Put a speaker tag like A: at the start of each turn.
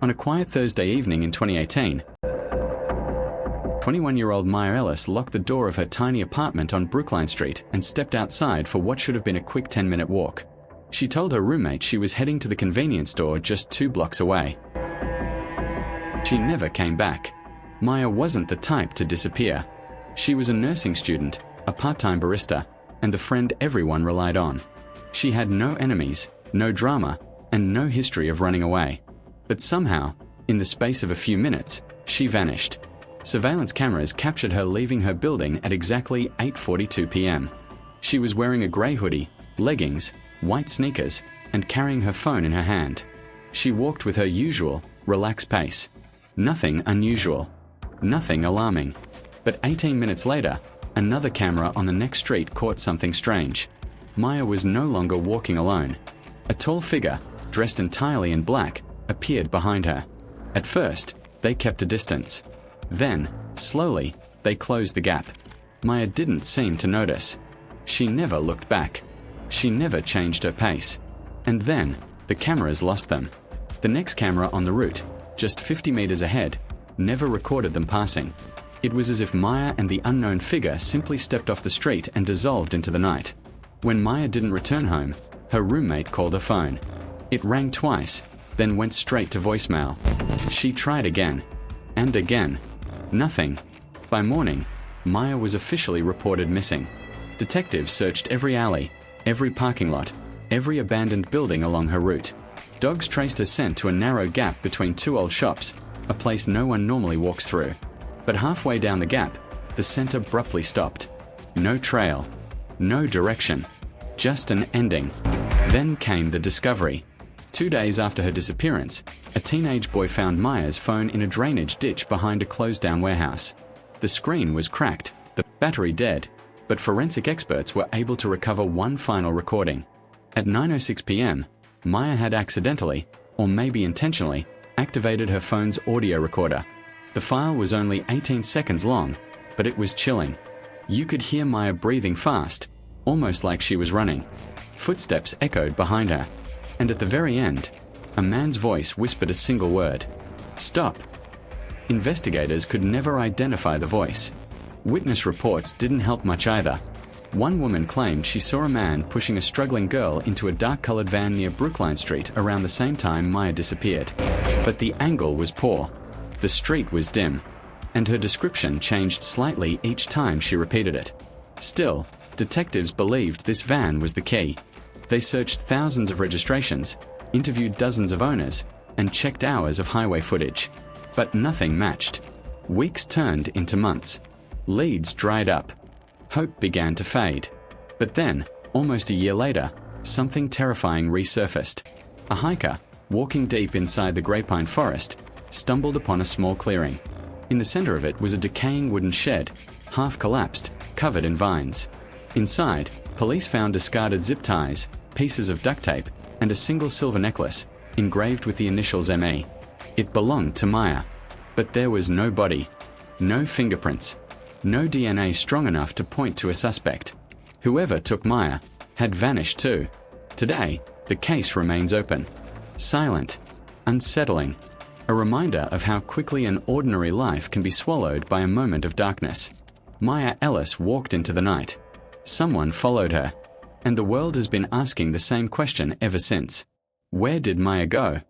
A: On a quiet Thursday evening in 2018, 21-year-old Maya Ellis locked the door of her tiny apartment on Brookline Street and stepped outside for what should have been a quick 10-minute walk. She told her roommate she was heading to the convenience store just 2 blocks away. She never came back. Maya wasn't the type to disappear. She was a nursing student, a part-time barista, and the friend everyone relied on. She had no enemies, no drama, and no history of running away. But somehow, in the space of a few minutes, she vanished. Surveillance cameras captured her leaving her building at exactly 8:42 p.m. She was wearing a grey hoodie, leggings, white sneakers, and carrying her phone in her hand. She walked with her usual, relaxed pace. Nothing unusual. Nothing alarming. But 18 minutes later, another camera on the next street caught something strange. Maya was no longer walking alone. A tall figure, dressed entirely in black, appeared behind her. At first, they kept a distance. Then, slowly, they closed the gap. Maya didn't seem to notice. She never looked back. She never changed her pace. And then, the cameras lost them. The next camera on the route, just 50 meters ahead, never recorded them passing. It was as if Maya and the unknown figure simply stepped off the street and dissolved into the night. When Maya didn't return home, her roommate called her phone. It rang twice, then went straight to voicemail. She tried again, and again. Nothing. By morning, Maya was officially reported missing. Detectives searched every alley, every parking lot, every abandoned building along her route. Dogs traced her scent to a narrow gap between 2 old shops, a place no one normally walks through. But halfway down the gap, the scent abruptly stopped. No trail. No direction. Just an ending. Then came the discovery. 2 days after her disappearance, a teenage boy found Maya's phone in a drainage ditch behind a closed-down warehouse. The screen was cracked, the battery dead, but forensic experts were able to recover one final recording. At 9:06 p.m., Maya had accidentally, or maybe intentionally, activated her phone's audio recorder. The file was only 18 seconds long, but it was chilling. You could hear Maya breathing fast, almost like she was running. Footsteps echoed behind her. And at the very end, a man's voice whispered a single word. Stop. Investigators could never identify the voice. Witness reports didn't help much either. One woman claimed she saw a man pushing a struggling girl into a dark-colored van near Brookline Street around the same time Maya disappeared. But the angle was poor. The street was dim, and her description changed slightly each time she repeated it. Still, detectives believed this van was the key. They searched thousands of registrations, interviewed dozens of owners, and checked hours of highway footage. But nothing matched. Weeks turned into months. Leads dried up. Hope began to fade. But then, almost a year later, something terrifying resurfaced. A hiker, walking deep inside the Grapevine Forest, stumbled upon a small clearing. In the center of it was a decaying wooden shed, half collapsed, covered in vines. Inside, police found discarded zip ties, pieces of duct tape, and a single silver necklace, engraved with the initials ME. It belonged to Maya. But there was no body, no fingerprints, no DNA strong enough to point to a suspect. Whoever took Maya had vanished too. Today, the case remains open. Silent, unsettling, a reminder of how quickly an ordinary life can be swallowed by a moment of darkness. Maya Ellis walked into the night. Someone followed her. And the world has been asking the same question ever since. Where did Maya go?